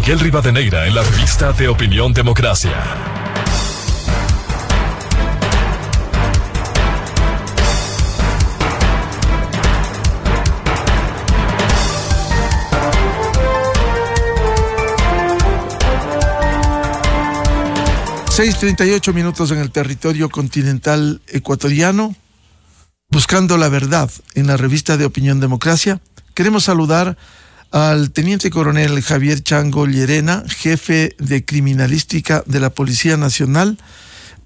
Miguel Rivadeneira en la revista de Opinión Democracia. Seis 38 minutos en el territorio continental ecuatoriano, buscando la verdad en la revista de Opinión Democracia. Queremos saludar al teniente coronel Javier Chango Llerena, jefe de criminalística de la Policía Nacional,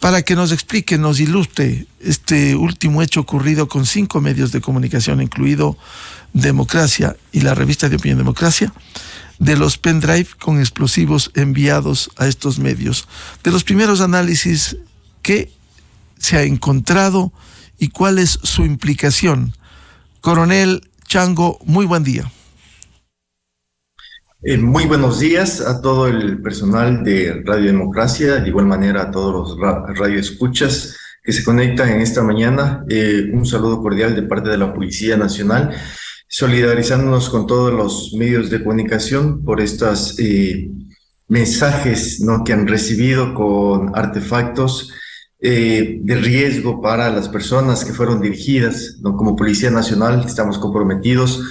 para que nos explique, nos ilustre este último hecho ocurrido con 5 medios de comunicación, incluido Democracia y la revista de Opinión Democracia, de los pendrive con explosivos enviados a estos medios. De los primeros análisis, ¿qué se ha encontrado y cuál es su implicación? Coronel Chango, muy buen día. Muy buenos días a todo el personal de Radio Democracia, de igual manera a todos los radioescuchas que se conectan en esta mañana. Un saludo cordial de parte de la Policía Nacional, solidarizándonos con todos los medios de comunicación por estos mensajes, ¿no?, que han recibido con artefactos de riesgo para las personas que fueron dirigidas, ¿no? Como Policía Nacional estamos comprometidos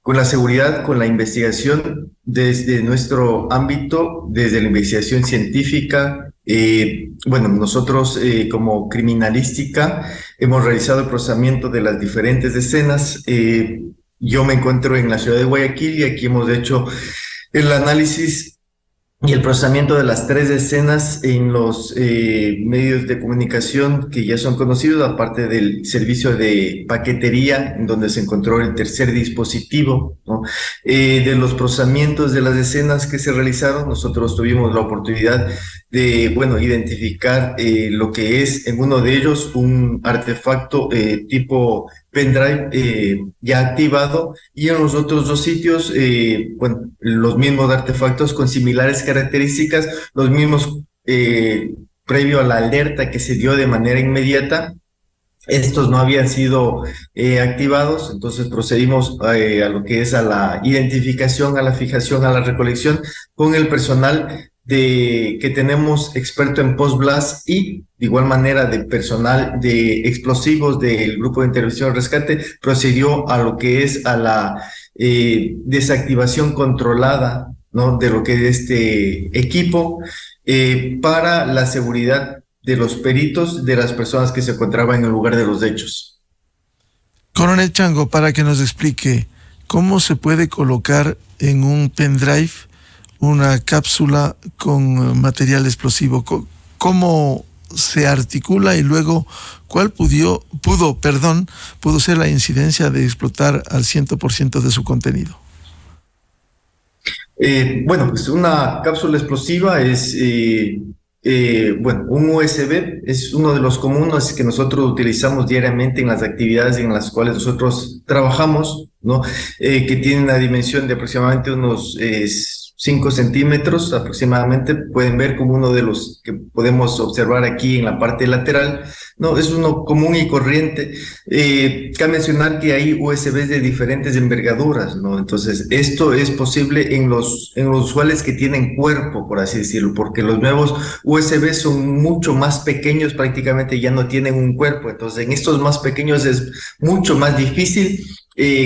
con la seguridad, con la investigación desde nuestro ámbito, desde la investigación científica. Nosotros como criminalística hemos realizado el procesamiento de las diferentes escenas. Yo me encuentro en la ciudad de Guayaquil y aquí hemos hecho el análisis y el procesamiento de las 3 escenas en los medios de comunicación que ya son conocidos, aparte del servicio de paquetería, en donde se encontró el tercer dispositivo, ¿no? De los procesamientos de las escenas que se realizaron, nosotros tuvimos la oportunidad de, identificar lo que es en uno de ellos un artefacto tipo pendrive ya activado, y en los otros 2 sitios, los mismos artefactos con similares características, los mismos previo a la alerta que se dio de manera inmediata. Estos no habían sido activados, entonces procedimos a lo que es a la identificación, a la fijación, a la recolección con el personal que tenemos experto en post-blast, y de igual manera de personal de explosivos del Grupo de Intervención y Rescate procedió a lo que es a la desactivación controlada, ¿no?, de lo que es este equipo para la seguridad de los peritos, de las personas que se encontraban en el lugar de los hechos. Coronel Chango, para que nos explique cómo se puede colocar en un pendrive una cápsula con material explosivo, cómo se articula y luego cuál pudo ser la incidencia de explotar al 100% de su contenido. Una cápsula explosiva es un USB, es uno de los comunes que nosotros utilizamos diariamente en las actividades en las cuales nosotros trabajamos, ¿no? Que tiene una dimensión de aproximadamente unos 5 centímetros aproximadamente. Pueden ver como uno de los que podemos observar aquí en la parte lateral, ¿no? Es uno común y corriente. Cabe mencionar que hay USBs de diferentes envergaduras, ¿no? Entonces, esto es posible en los usuarios que tienen cuerpo, por así decirlo, porque los nuevos USBs son mucho más pequeños, prácticamente ya no tienen un cuerpo. Entonces, en estos más pequeños es mucho más difícil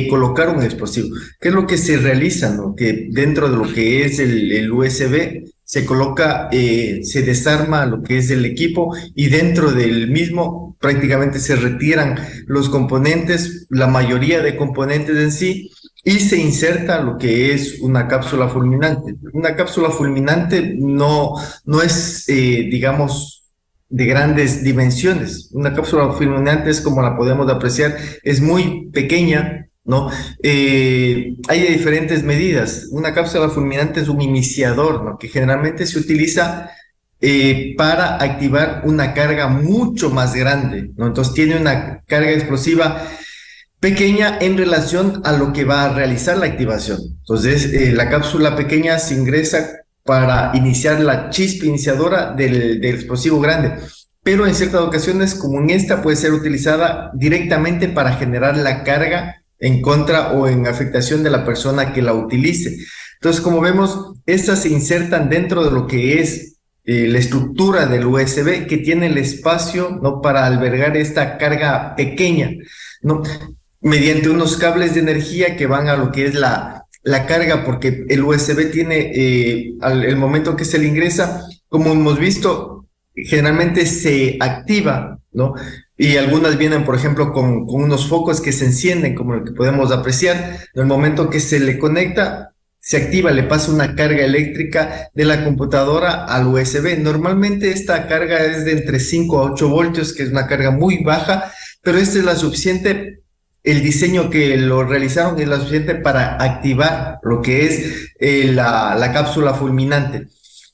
colocar un explosivo. ¿Qué es lo que se realiza, no? Que dentro de lo que es el USB se coloca, se desarma lo que es el equipo, y dentro del mismo prácticamente se retiran los componentes, la mayoría de componentes en sí, y se inserta lo que es una cápsula fulminante. Una cápsula fulminante no es, de grandes dimensiones. Una cápsula fulminante es, como la podemos apreciar, es muy pequeña, ¿no? Hay de diferentes medidas. Una cápsula fulminante es un iniciador, ¿no?, que generalmente se utiliza para activar una carga mucho más grande, ¿no? Entonces tiene una carga explosiva pequeña en relación a lo que va a realizar la activación. Entonces la cápsula pequeña se ingresa para iniciar la chispa iniciadora del explosivo grande, pero en ciertas ocasiones, como en esta, puede ser utilizada directamente para generar la carga en contra o en afectación de la persona que la utilice. Entonces, como vemos, estas se insertan dentro de lo que es la estructura del USB, que tiene el espacio, ¿no?, para albergar esta carga pequeña, ¿no?, mediante unos cables de energía que van a lo que es la carga, porque el USB tiene, el momento que se le ingresa, como hemos visto, generalmente se activa, ¿no? Y algunas vienen, por ejemplo, con unos focos que se encienden, como el que podemos apreciar. En el momento que se le conecta, se activa, le pasa una carga eléctrica de la computadora al USB. Normalmente esta carga es de entre 5 a 8 voltios, que es una carga muy baja, pero esta es la suficiente. El diseño que lo realizaron es la suficiente para activar lo que es la cápsula fulminante.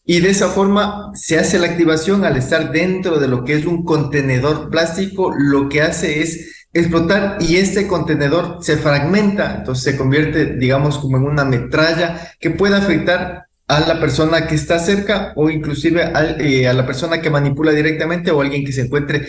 Y de esa forma se hace la activación al estar dentro de lo que es un contenedor plástico. Lo que hace es explotar y este contenedor se fragmenta, entonces se convierte, digamos, como en una metralla que puede afectar a la persona que está cerca o inclusive a la persona que manipula directamente o alguien que se encuentre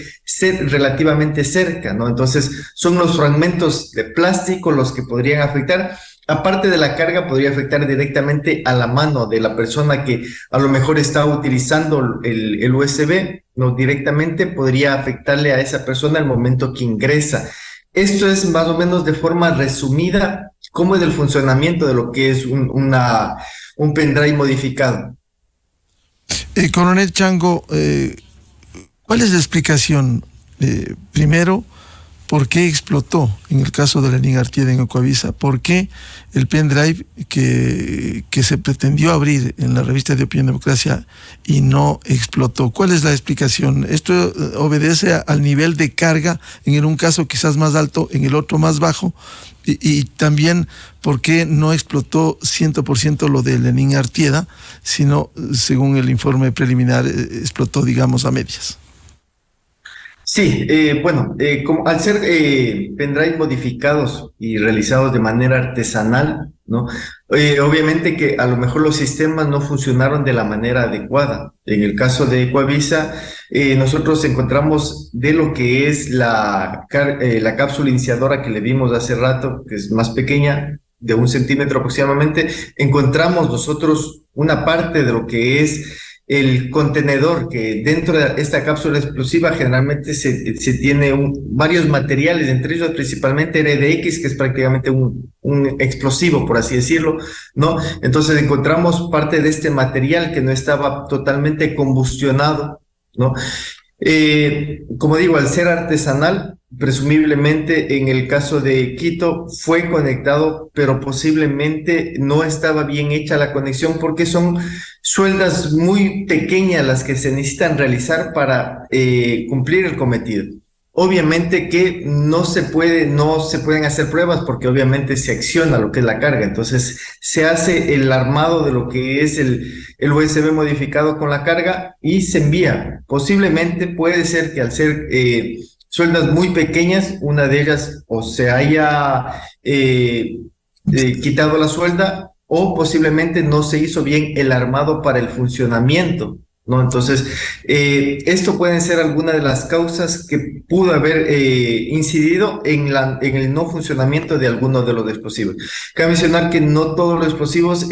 relativamente cerca, ¿no? Entonces son los fragmentos de plástico los que podrían afectar. Aparte de la carga, podría afectar directamente a la mano de la persona que a lo mejor está utilizando el USB, ¿no? Directamente podría afectarle a esa persona al momento que ingresa. Esto es más o menos de forma resumida cómo es el funcionamiento de lo que es un pendrive modificado. Coronel Chango, ¿cuál es la explicación? Primero, ¿por qué explotó en el caso de Lenín Artieda en Ecuavisa? ¿Por qué el pendrive que se pretendió abrir en la revista de Opinión Democracia y no explotó? ¿Cuál es la explicación? ¿Esto obedece al nivel de carga, en un caso quizás más alto, en el otro más bajo? Y también, ¿por qué no explotó 100% lo de Lenín Artieda, sino, según el informe preliminar, explotó, digamos, a medias? Sí, bueno, como al ser pendrive modificados y realizados de manera artesanal, ¿no? Obviamente que a lo mejor los sistemas no funcionaron de la manera adecuada. En el caso de Ecuavisa, nosotros encontramos de lo que es la cápsula iniciadora que le vimos hace rato, que es más pequeña, de 1 centímetro aproximadamente, encontramos nosotros una parte de lo que es el contenedor, que dentro de esta cápsula explosiva generalmente se tiene varios materiales, entre ellos principalmente RDX, que es prácticamente un explosivo, por así decirlo, ¿no? Entonces encontramos parte de este material que no estaba totalmente combustionado, ¿no? Como digo, al ser artesanal, presumiblemente en el caso de Quito fue conectado, pero posiblemente no estaba bien hecha la conexión porque son sueldas muy pequeñas las que se necesitan realizar para cumplir el cometido. Obviamente que no se pueden hacer pruebas porque obviamente se acciona lo que es la carga, entonces se hace el armado de lo que es el USB modificado con la carga y se envía. Posiblemente puede ser que al ser sueldas muy pequeñas, una de ellas o se haya quitado la suelda o posiblemente no se hizo bien el armado para el funcionamiento, ¿no? Entonces, esto pueden ser algunas de las causas que pudo haber incidido en el no funcionamiento de algunos de los explosivos. Cabe mencionar que no todos los explosivos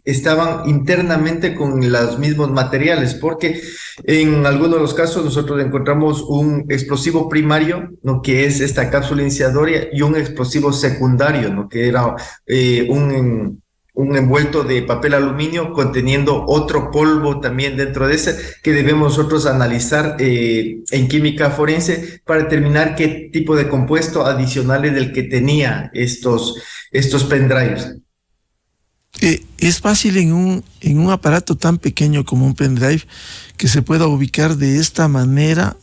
estaban internamente con los mismos materiales, porque en algunos de los casos nosotros encontramos un explosivo primario, ¿no?, que es esta cápsula iniciadora, y un explosivo secundario, ¿no?, que era un envuelto de papel aluminio conteniendo otro polvo también dentro de ese que debemos nosotros analizar en química forense para determinar qué tipo de compuesto adicional es del que tenía estos pendrives. Es fácil en un aparato tan pequeño como un pendrive que se pueda ubicar de esta manera,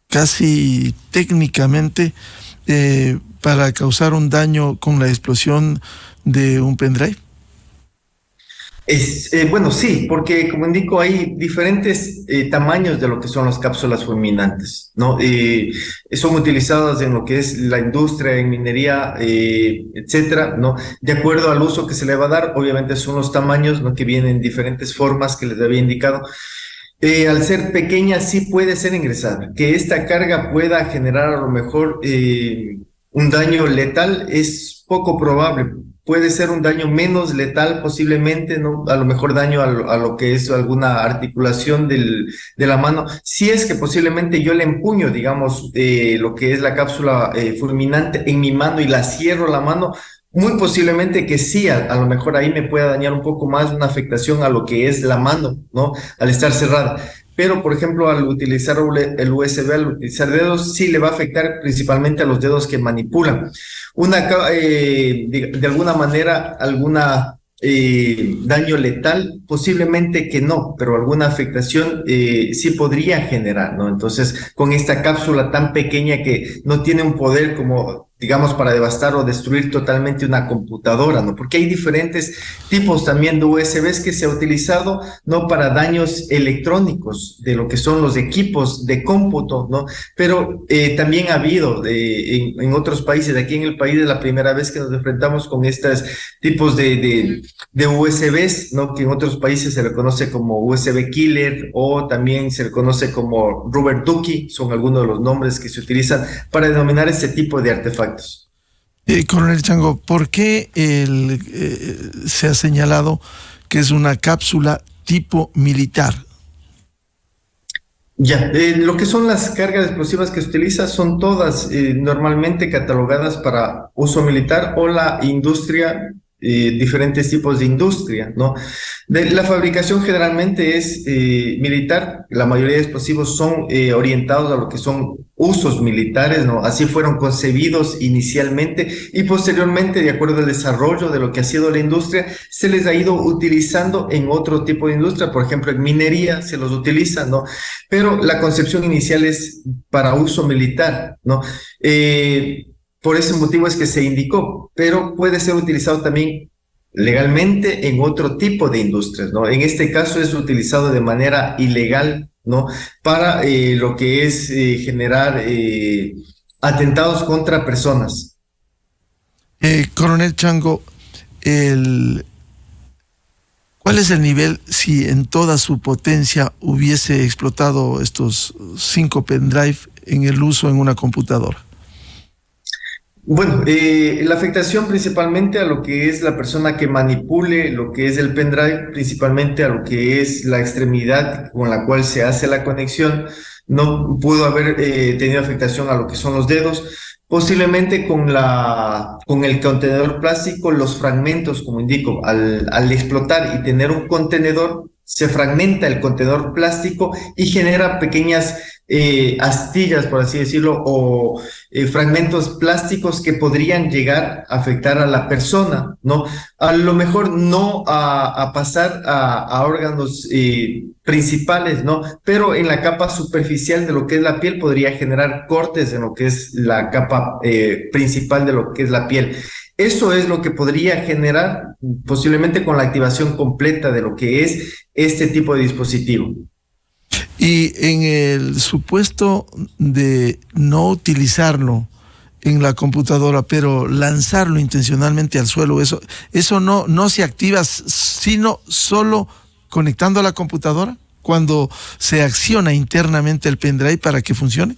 casi técnicamente, para causar un daño con la explosión de un pendrive. Bueno, sí, porque como indico, hay diferentes tamaños de lo que son las cápsulas fulminantes, ¿no? Son utilizadas en lo que es la industria, en minería, etcétera, ¿no? De acuerdo al uso que se le va a dar, obviamente son los tamaños, ¿no?, que vienen en diferentes formas que les había indicado. Al ser pequeña sí puede ser ingresada. Que esta carga pueda generar a lo mejor un daño letal es poco probable. puede ser un daño menos letal posiblemente, ¿no? A lo mejor daño a lo que es alguna articulación de la mano. Si es que posiblemente yo le empuño, digamos, lo que es la cápsula fulminante en mi mano y la cierro la mano, muy posiblemente que sí, a lo mejor ahí me pueda dañar un poco más una afectación a lo que es la mano, ¿no? Al estar cerrada. Pero, por ejemplo, al utilizar el USB, al utilizar dedos, sí le va a afectar principalmente a los dedos que manipulan. De alguna manera, alguna daño letal, posiblemente que no, pero alguna afectación sí podría generar, ¿no? Entonces, con esta cápsula tan pequeña que no tiene un poder como, digamos, para devastar o destruir totalmente una computadora, ¿no? Porque hay diferentes tipos también de USBs que se ha utilizado, ¿no? Para daños electrónicos de lo que son los equipos de cómputo, ¿no? Pero también ha habido en otros países, aquí en el país es la primera vez que nos enfrentamos con estos tipos de USBs, ¿no? Que en otros países se le conoce como USB Killer o también se le conoce como Rubber Ducky, son algunos de los nombres que se utilizan para denominar este tipo de artefactos. Coronel Chango, ¿por qué se ha señalado que es una cápsula tipo militar? Ya, lo que son las cargas explosivas que se utilizan son todas normalmente catalogadas para uso militar o la industria, diferentes tipos de industria, ¿no? La fabricación generalmente es militar, la mayoría de explosivos son orientados a lo que son usos militares, ¿no? Así fueron concebidos inicialmente y posteriormente, de acuerdo al desarrollo de lo que ha sido la industria, se les ha ido utilizando en otro tipo de industria, por ejemplo, en minería se los utiliza, ¿no? Pero la concepción inicial es para uso militar, ¿no? Por ese motivo es que se indicó, pero puede ser utilizado también legalmente en otro tipo de industrias, ¿no? En este caso es utilizado de manera ilegal, ¿no? Para lo que es generar atentados contra personas. Coronel Chango, ¿cuál es el nivel si en toda su potencia hubiese explotado estos 5 pendrive en el uso en una computadora? Bueno, la afectación principalmente a lo que es la persona que manipule lo que es el pendrive, principalmente a lo que es la extremidad con la cual se hace la conexión, no pudo haber tenido afectación a lo que son los dedos. Posiblemente con el contenedor plástico, los fragmentos, como indico, al explotar y tener un contenedor, se fragmenta el contenedor plástico y genera pequeñas astillas, por así decirlo, o fragmentos plásticos que podrían llegar a afectar a la persona, ¿no? A lo mejor no a pasar a órganos principales, ¿no? Pero en la capa superficial de lo que es la piel podría generar cortes en lo que es la capa principal de lo que es la piel. Eso es lo que podría generar posiblemente con la activación completa de lo que es este tipo de dispositivo. Y en el supuesto de no utilizarlo en la computadora, pero lanzarlo intencionalmente al suelo, eso no se activa sino solo conectando a la computadora cuando se acciona internamente el pendrive para que funcione.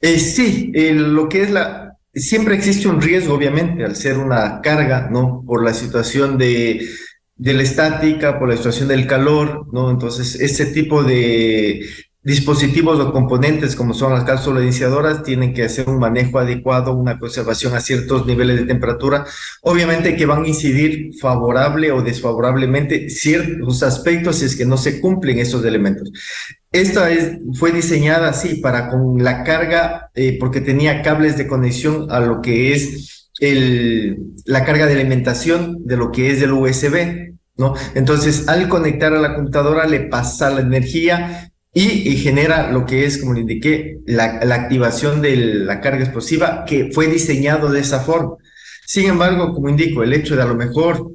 Sí, lo que es siempre existe un riesgo, obviamente, al ser una carga, ¿no? Por la situación de la estática, por la situación del calor, ¿no? Entonces, este tipo de dispositivos o componentes, como son las cápsulas iniciadoras, tienen que hacer un manejo adecuado, una conservación a ciertos niveles de temperatura. Obviamente que van a incidir favorable o desfavorablemente ciertos aspectos si es que no se cumplen esos elementos. Fue diseñada así para con la carga, porque tenía cables de conexión a lo que es la carga de alimentación de lo que es el USB, ¿no? Entonces, al conectar a la computadora le pasa la energía y genera lo que es, como le indiqué, la activación de la carga explosiva que fue diseñado de esa forma. Sin embargo, como indico, el hecho de a lo mejor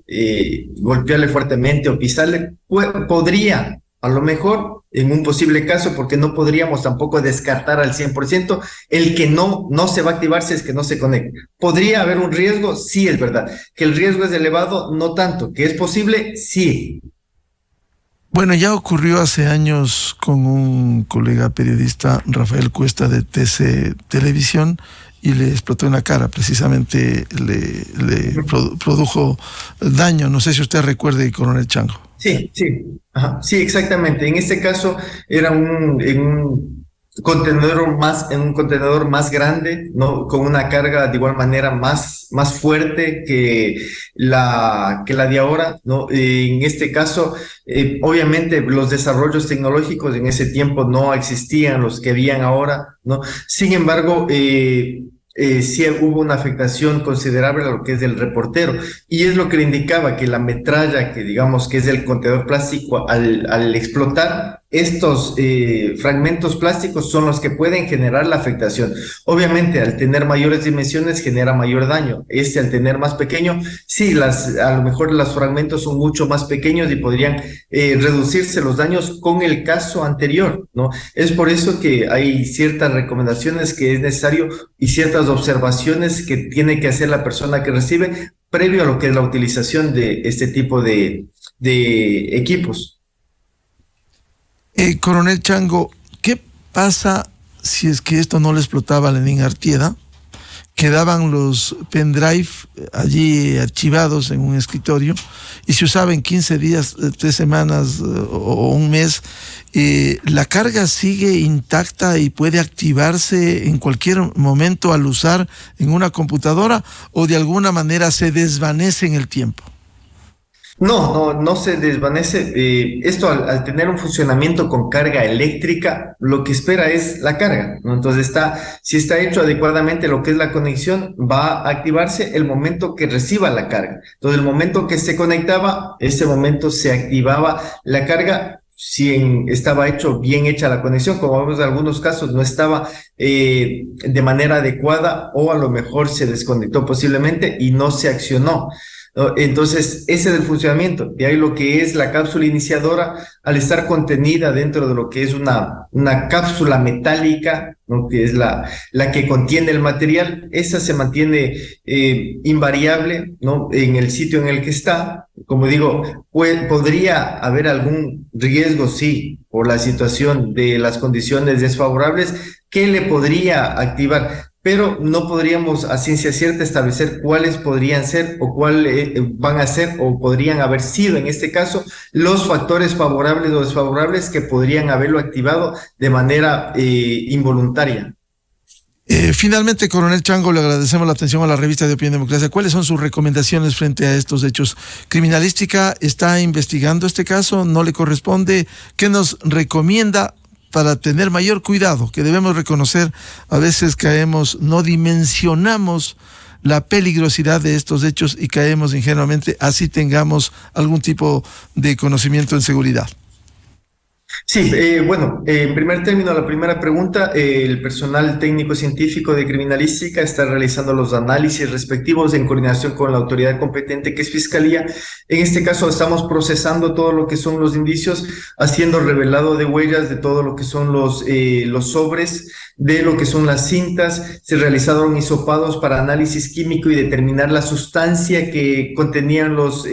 golpearle fuertemente o pisarle podría, a lo mejor, en un posible caso, porque no podríamos tampoco descartar al 100% el que no se va a activar si es que no se conecta. ¿Podría haber un riesgo? Sí, es verdad. ¿Que el riesgo es elevado? No tanto. ¿Que es posible? Sí. Bueno, ya ocurrió hace años con un colega periodista, Rafael Cuesta, de TC Televisión, y le explotó en la cara, precisamente produjo daño. No sé si usted recuerde, coronel Chango. Sí, sí, ajá, sí, exactamente. En este caso era en un contenedor más grande, ¿no? Con una carga de igual manera más fuerte que la de ahora, ¿no? En este caso, obviamente los desarrollos tecnológicos en ese tiempo no existían los que habían ahora, ¿no? Sin embargo, sí hubo una afectación considerable a lo que es del reportero, y es lo que le indicaba, que la metralla, que digamos que es del contenedor plástico, al explotar, estos fragmentos plásticos son los que pueden generar la afectación. Obviamente, al tener mayores dimensiones genera mayor daño. Al tener más pequeño, sí, a lo mejor los fragmentos son mucho más pequeños y podrían reducirse los daños con el caso anterior, ¿no? Es por eso que hay ciertas recomendaciones que es necesario y ciertas observaciones que tiene que hacer la persona que recibe previo a lo que es la utilización de este tipo de equipos. Coronel Chango, ¿qué pasa si es que esto no le explotaba a Lenín Artieda? Quedaban los pendrive allí archivados en un escritorio y se usaba en 15 días, 3 semanas o un mes. La carga sigue intacta y puede activarse en cualquier momento al usar en una computadora, o de alguna manera se desvanece en el tiempo. No se desvanece. Esto al tener un funcionamiento con carga eléctrica, lo que espera es la carga, ¿no? Entonces si está hecho adecuadamente lo que es la conexión, va a activarse el momento que reciba la carga. Entonces el momento que se conectaba, ese momento se activaba la carga. Si estaba bien hecha la conexión, como vemos en algunos casos no estaba de manera adecuada, o a lo mejor se desconectó posiblemente y no se accionó. Entonces, ese es el funcionamiento. De ahí lo que es la cápsula iniciadora, al estar contenida dentro de lo que es una cápsula metálica, ¿no? Que es la que contiene el material, esa se mantiene invariable, ¿no? En el sitio en el que está. Como digo, podría haber algún riesgo, sí, por la situación de las condiciones desfavorables, que le podría activar, pero no podríamos a ciencia cierta establecer cuáles podrían ser o cuáles van a ser o podrían haber sido en este caso los factores favorables o desfavorables que podrían haberlo activado de manera involuntaria. Finalmente, coronel Chango, le agradecemos la atención a la revista de Opinión Democracia. ¿Cuáles son sus recomendaciones frente a estos hechos? ¿Criminalística está investigando este caso? ¿No le corresponde? ¿Qué nos recomienda para tener mayor cuidado? Que debemos reconocer, a veces no dimensionamos la peligrosidad de estos hechos y caemos ingenuamente, así tengamos algún tipo de conocimiento en seguridad. Sí, bueno, en primer término, la primera pregunta, el personal técnico científico de criminalística está realizando los análisis respectivos en coordinación con la autoridad competente, que es Fiscalía. En este caso estamos procesando todo lo que son los indicios, haciendo revelado de huellas de todo lo que son los sobres, de lo que son las cintas. Se realizaron hisopados para análisis químico y determinar la sustancia que contenían los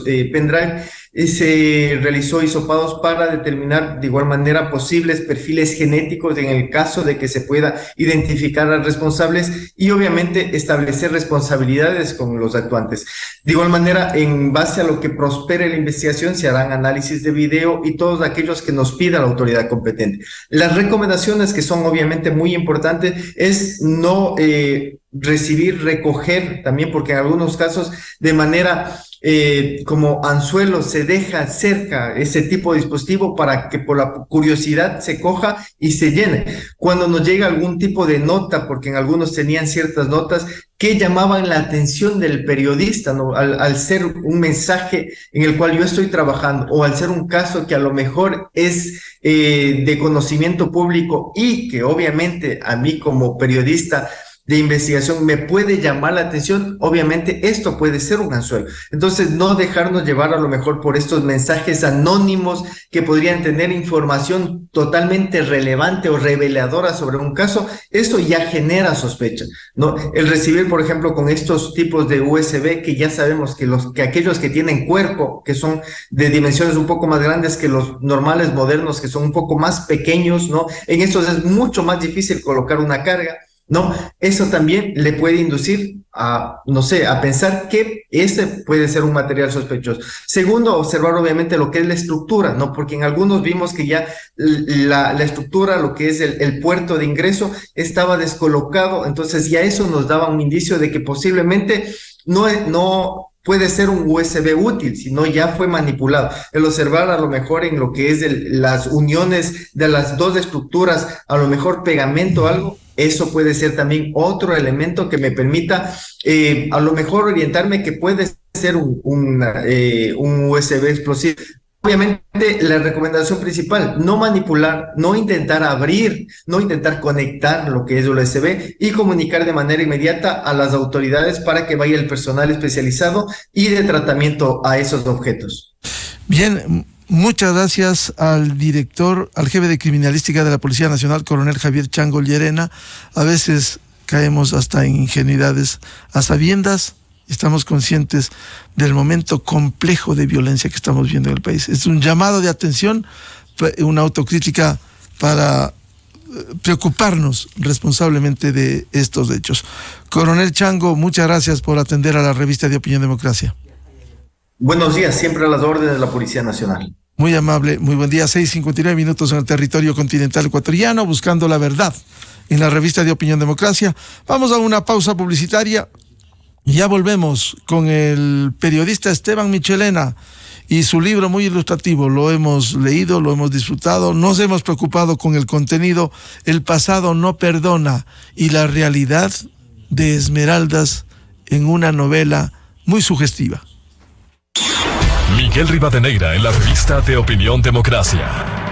pendrive. Se realizó hisopados para determinar de igual manera posibles perfiles genéticos en el caso de que se pueda identificar a responsables y obviamente establecer responsabilidades con los actuantes. De igual manera, en base a lo que prospere la investigación, se harán análisis de video y todos aquellos que nos pida la autoridad competente. Las recomendaciones, que son obviamente muy importantes, es no recoger también, porque en algunos casos de manera como anzuelo se deja cerca ese tipo de dispositivo para que por la curiosidad se coja y se llene. Cuando nos llega algún tipo de nota, porque en algunos tenían ciertas notas que llamaban la atención del periodista, ¿no? Al ser un mensaje en el cual yo estoy trabajando, o al ser un caso que a lo mejor es de conocimiento público y que obviamente a mí como periodista de investigación me puede llamar la atención, obviamente esto puede ser un anzuelo. Entonces, no dejarnos llevar a lo mejor por estos mensajes anónimos que podrían tener información totalmente relevante o reveladora sobre un caso. Esto ya genera sospecha, ¿no? El recibir, por ejemplo, con estos tipos de USB, que ya sabemos que aquellos que tienen cuerpo, que son de dimensiones un poco más grandes que los normales modernos, que son un poco más pequeños, ¿no? En estos es mucho más difícil colocar una carga, ¿no? Eso también le puede inducir a, no sé, a pensar que ese puede ser un material sospechoso. Segundo, observar obviamente lo que es la estructura, ¿no? Porque en algunos vimos que ya la estructura, lo que es el puerto de ingreso, estaba descolocado, entonces ya eso nos daba un indicio de que posiblemente no puede ser un USB útil, sino ya fue manipulado. El observar a lo mejor en lo que es las uniones de las dos estructuras, a lo mejor pegamento o algo, eso puede ser también otro elemento que me permita a lo mejor orientarme que puede ser un USB explosivo. Obviamente, la recomendación principal, no manipular, no intentar abrir, no intentar conectar lo que es USB y comunicar de manera inmediata a las autoridades para que vaya el personal especializado y de tratamiento a esos objetos. Bien, muchas gracias al director, al jefe de criminalística de la Policía Nacional, coronel Javier Chango Llerena. A veces caemos hasta en ingenuidades a sabiendas. Estamos conscientes del momento complejo de violencia que estamos viendo en el país. Es un llamado de atención, una autocrítica para preocuparnos responsablemente de estos hechos. Coronel Chango, muchas gracias por atender a la revista de Opinión Democracia. Buenos días, siempre a las órdenes de la Policía Nacional. Muy amable, muy buen día. 6:59 minutos en el territorio continental ecuatoriano, buscando la verdad en la revista de Opinión Democracia. Vamos a una pausa publicitaria. Ya volvemos con el periodista Esteban Michelena y su libro muy ilustrativo. Lo hemos leído, lo hemos disfrutado, nos hemos preocupado con el contenido. El pasado no perdona y la realidad de Esmeraldas en una novela muy sugestiva. Miguel Rivadeneira en la revista de Opinión Democracia.